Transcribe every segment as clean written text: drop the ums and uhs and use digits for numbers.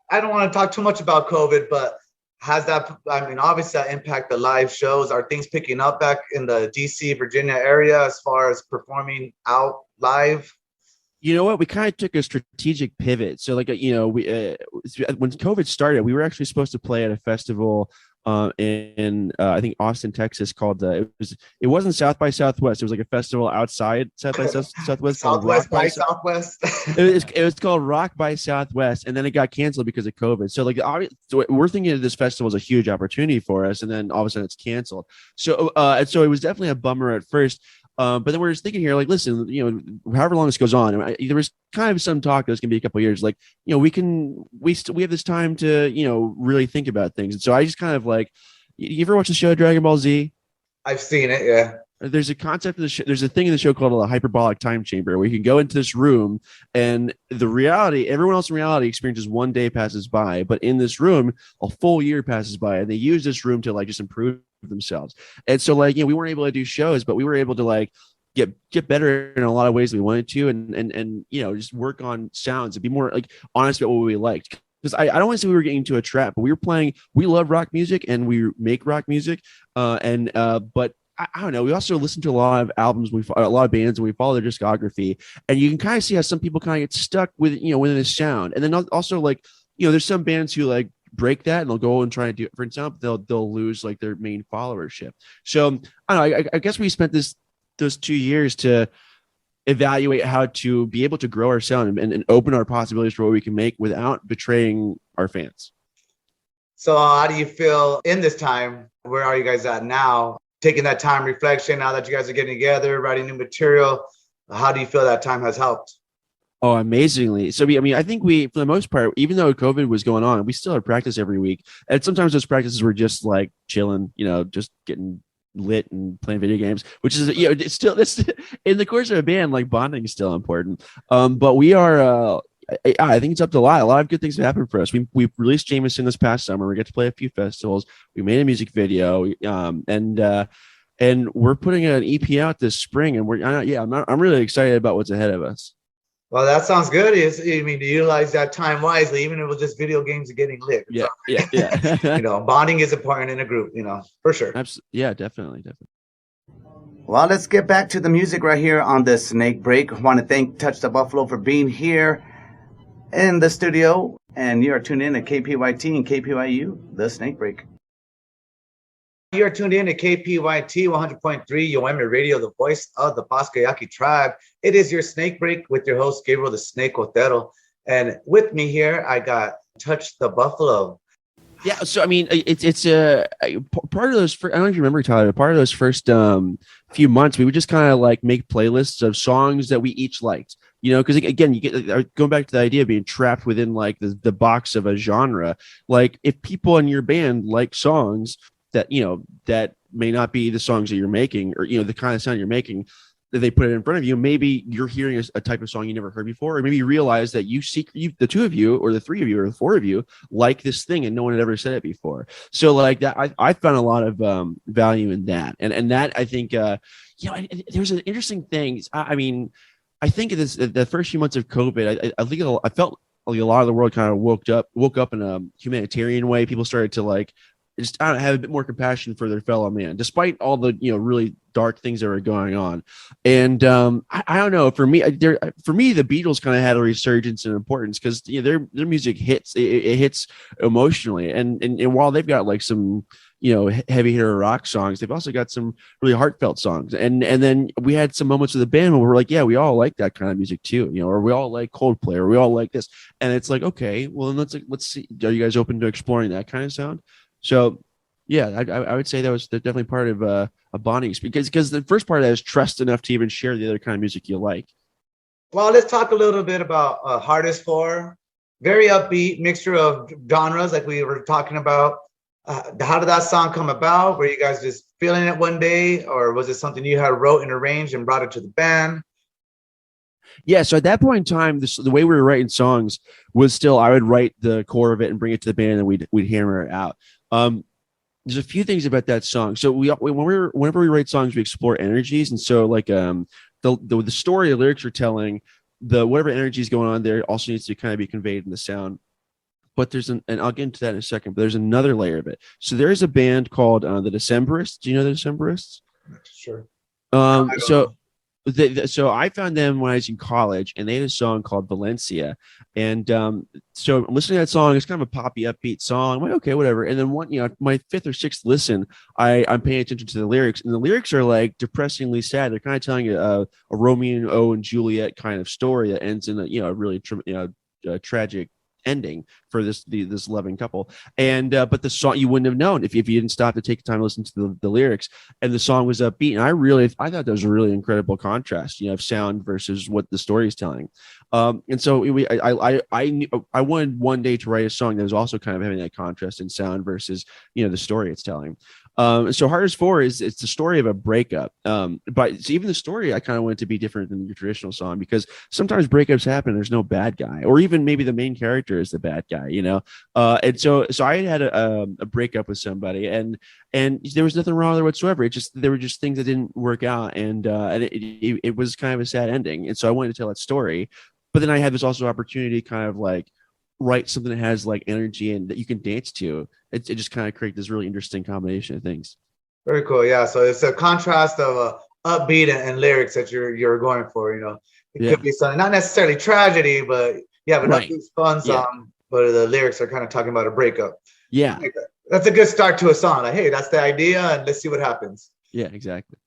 I don't want to talk too much about COVID, but has that, I mean, obviously that impact the live shows? Are things picking up back in the DC, Virginia area as far as performing out live? You know what? We kind of took a strategic pivot. So, like, we when COVID started, we were actually supposed to play at a festival in I think Austin, Texas, called it wasn't South by Southwest. It was like a festival outside South by Southwest called Southwest Rock by by Southwest. it was called Rock by Southwest, and then it got canceled because of COVID. So, like, so we're thinking of this festival as a huge opportunity for us, and then all of a sudden it's canceled. So, and so it was definitely a bummer at first. But then we're just thinking here, like, listen, however long this goes on, there was kind of some talk that it's gonna be a couple of years. Like, we have this time to, really think about things. And so I just kind of like, you ever watch the show Dragon Ball Z? I've seen it, yeah. There's a concept of the show. There's a thing in the show called a hyperbolic time chamber where you can go into this room and everyone else in reality experiences one day passes by, but in this room, a full year passes by, and they use this room to like just improve themselves. And so, like, we weren't able to do shows, but we were able to like get better in a lot of ways we wanted to, and just work on sounds and be more like honest about what we liked. Because I don't want to say we were getting into a trap, but we love rock music and we make rock music, but I don't know. We also listen to a lot of albums, a lot of bands, and we follow their discography. And you can kind of see how some people kind of get stuck with, within a sound. And then also, like, there's some bands who like break that and they'll go and try to do different sound, but they'll lose like their main followership. So I don't know. I guess we spent those 2 years to evaluate how to be able to grow our sound and open our possibilities for what we can make without betraying our fans. So how do you feel in this time? Where are you guys at now? Taking that time reflection, now that you guys are getting together, writing new material, how do you feel that time has helped? Oh, amazingly. So, I think we, for the most part, even though COVID was going on, we still had practice every week. And sometimes those practices were just like chilling, just getting lit and playing video games, which is, it's in the course of a band, like bonding is still important. But we are, I think it's up to a lot of good things have happened for us. We released Jameson this past summer. We got to play a few festivals. We made a music video, and we're putting an EP out this spring. And I'm really excited about what's ahead of us. Well, that sounds good. I mean, to utilize that time wisely, even if it was just video games and getting lit. Yeah. Bonding is important in a group, for sure. Absolutely. Yeah, definitely. Well, let's get back to the music right here on the Snake Break. I want to thank Touch the Buffalo for being here in the studio, and you are tuned in to KPYT and KPYU, the Snake Break. You are tuned in to KPYT 100.3 Yoemi Radio, the voice of the Pascayaki tribe. It is your Snake Break with your host, Gabriel the Snake Otero. And with me here, I got Touch the Buffalo. Yeah, so I mean, it's part of those. I don't know if you remember, Tyler. Part of those first few months, we would just kind of like make playlists of songs that we each liked. Because again, you get going back to the idea of being trapped within like the box of a genre. Like, if people in your band like songs that that may not be the songs that you're making, or the kind of sound you're making, that they put it in front of you, maybe you're hearing a type of song you never heard before, or maybe you realize that the two of you, or the three of you, or the four of you like this thing and no one had ever said it before. So like that, I found a lot of value in that, and that I think there's an interesting thing. I mean, I think the first few months of COVID, I think I felt like a lot of the world kind of woke up in a humanitarian way. People started to like just have a bit more compassion for their fellow man, despite all the really dark things that were going on. And I don't know. For me, the Beatles kind of had a resurgence in importance because their music hits. It hits emotionally, and while they've got like some heavy hitter rock songs, they've also got some really heartfelt songs. And then we had some moments with the band where we're like, yeah, we all like that kind of music too, or we all like Coldplay, or we all like this. And it's like, okay, well then let's see. Are you guys open to exploring that kind of sound? So, yeah, I would say that was definitely part of a bonding experience, because the first part of that is trust enough to even share the other kind of music you like. Well, let's talk a little bit about Hardest For. Very upbeat mixture of genres, like we were talking about. How did that song come about? Were you guys just feeling it one day, or was it something you had wrote and arranged and brought it to the band? Yeah, so at that point in time, the way we were writing songs was still, I would write the core of it and bring it to the band, and we'd hammer it out. There's a few things about that song. So whenever we write songs, we explore energies, and so like the story the lyrics are telling, the whatever energy is going on there also needs to kind of be conveyed in the sound. But there's and I'll get into that in a second, but there's another layer of it. So there's a band called the Decemberists. Do you know the Decemberists? Sure. So so I found them when I was in college, and they had a song called Valencia. And so I'm listening to that song. It's kind of a poppy, upbeat song. I'm like, okay, whatever. And then my fifth or sixth listen, I'm paying attention to the lyrics, and the lyrics are like depressingly sad. They're kind of telling a Romeo and Juliet kind of story that ends in a really tragic ending for this loving couple. And but the song, you wouldn't have known if you didn't stop to take the time to listen to the lyrics. And the song was upbeat, and I thought that was a really incredible contrast, of sound versus what the story is telling. And so I wanted one day to write a song that was also kind of having that contrast in sound versus the story it's telling. So Hard as 4 it's the story of a breakup. But even the story I kind of want it to be different than your traditional song, because sometimes breakups happen. There's no bad guy, or even maybe the main character is the bad guy, and so I had a breakup with somebody, and there was nothing wrong there whatsoever. There were just things that didn't work out, and it was kind of a sad ending. And so I wanted to tell that story, but then I had this also opportunity to kind of like write something that has like energy and that you can dance to. It just kind of create this really interesting combination of things. Very cool. Yeah. So it's a contrast of upbeat and lyrics that you're going for. It could be something not necessarily tragedy, but you have an upbeat fun song, but the lyrics are kind of talking about a breakup. Yeah. That's a good start to a song. Like, hey, that's the idea, and let's see what happens. Yeah, exactly.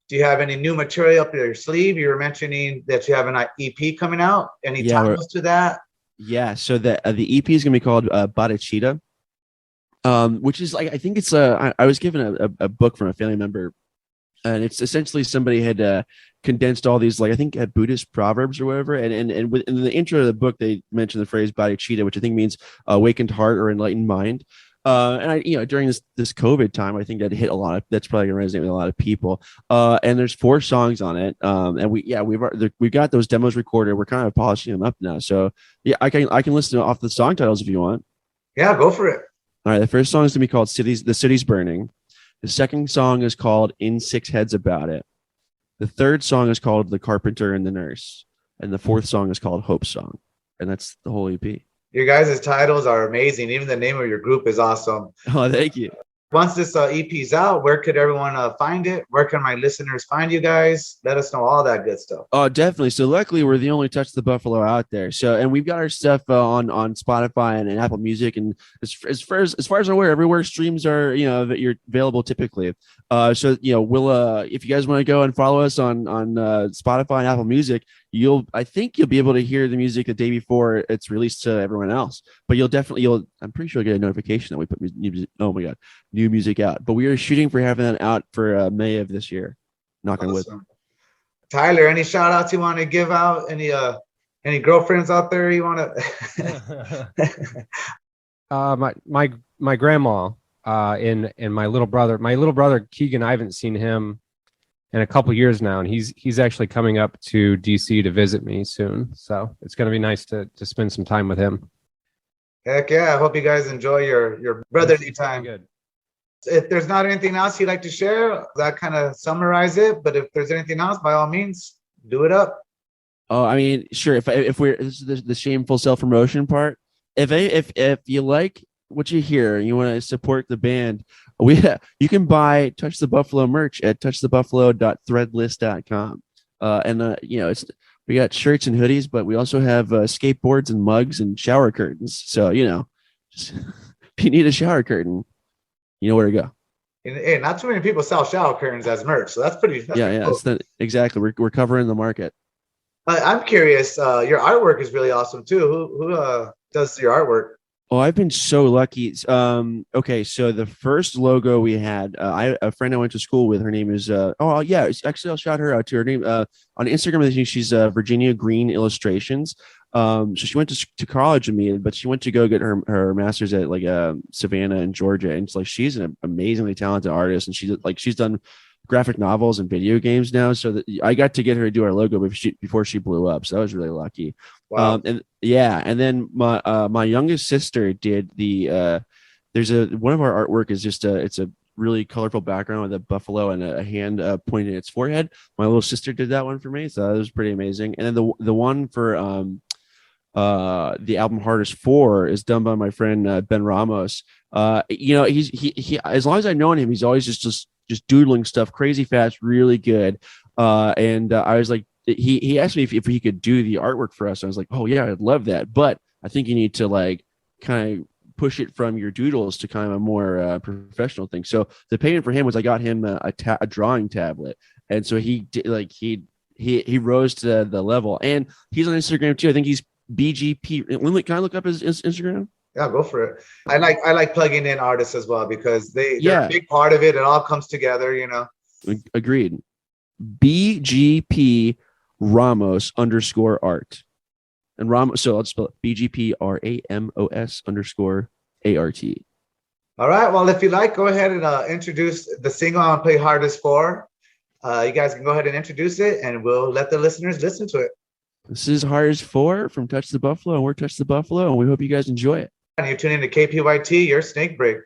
Do you have any new material up your sleeve? You were mentioning that you have an EP coming out. Any titles to that? Yeah. So the EP is going to be called Bodhicitta, which is like, I think it's I was given a book from a family member, and it's essentially somebody had condensed all these, like, I think Buddhist proverbs or whatever. And in the intro of the book, they mentioned the phrase bodhicitta, which I think means awakened heart or enlightened mind. And I, during this COVID time, I think that's probably gonna resonate with a lot of people. And there's 4 songs on it. And we've got those demos recorded. We're kind of polishing them up now. So yeah, I can listen off the song titles if you want. Yeah, go for it. All right. The first song is gonna be called The City's Burning. The second song is called In Six Heads About It. The third song is called The Carpenter and the Nurse. And the fourth song is called Hope Song. And that's the whole EP. Your guys' titles are amazing. Even the name of your group is awesome. Oh, thank you. Once this EP's out, where could everyone find it? Where can my listeners find you guys? Let us know all that good stuff. Oh, definitely. So luckily, we're the only Touch the Buffalo out there. So, and we've got our stuff on Spotify and Apple Music, and as far as I'm aware, everywhere streams are that you're available typically. So we'll if you guys want to go and follow us on Spotify and Apple Music, I think you'll be able to hear the music the day before it's released to everyone else. But I'm pretty sure you'll get a notification that we put new music out. But we are shooting for having that out for May of this year. Knock on wood. Tyler, any shout outs you want to give out? Any girlfriends out there you want to? My grandma and my little brother Keegan. I haven't seen him in a couple years now, and he's actually coming up to DC to visit me soon. So it's going to be nice to spend some time with him. Heck yeah! I hope you guys enjoy your brotherly time. Good. If there's not anything else you'd like to share, that kind of summarize it. But if there's anything else, by all means, do it up. Oh, I mean, sure. If we're this is the shameful self-promotion part. If you like what you hear and you want to support the band, you can buy Touch the Buffalo merch at touchthebuffalo.threadless.com. We got shirts and hoodies, but we also have skateboards and mugs and shower curtains. So if you need a shower curtain, you know where to go. And not too many people sell shower curtains as merch, so that's pretty. Cool. Exactly. We're covering the market. I'm curious. Your artwork is really awesome too. Who does your artwork? Oh, I've been so lucky. Okay, so the first logo we had, a friend I went to school with. Her name is. Actually, I'll shout her out to her name on Instagram. She's Virginia Green Illustrations. So she went to college with me, but she went to go get her master's at Savannah in Georgia, and it's like she's an amazingly talented artist, and she's done graphic novels and video games now. So that I got to get her to do our logo before she blew up. So I was really lucky. Wow. And then my youngest sister did the. There's one of our artwork is just it's a really colorful background with a buffalo and a hand pointing at its forehead. My little sister did that one for me, so that was pretty amazing. And then the one for the album Hardest 4 is done by my friend Ben Ramos. He as long as I've known him, he's always just doodling stuff crazy fast, really good. I was like, he asked me if he could do the artwork for us. I was like, oh yeah, I'd love that, but I think you need to like kind of push it from your doodles to kind of a more professional thing. So the payment for him was I got him a drawing tablet, and so he did, like he rose to the level, and he's on Instagram too. I think he's BGP. Can I look up his Instagram? Yeah, go for it. I like plugging in artists as well because they're a big part of it. It all comes together, you know. Agreed. BGP Ramos _art. And Ramos, so I'll spell it BGP RAMOS _ART. All right. Well, if you like, go ahead and introduce the single I'm gonna play Hardest 4. You guys can go ahead and introduce it, and we'll let the listeners listen to it. This is Hardest 4 from Touch the Buffalo, and we're Touch the Buffalo, and we hope you guys enjoy it. And you're tuning to KPYT, your Snake Break.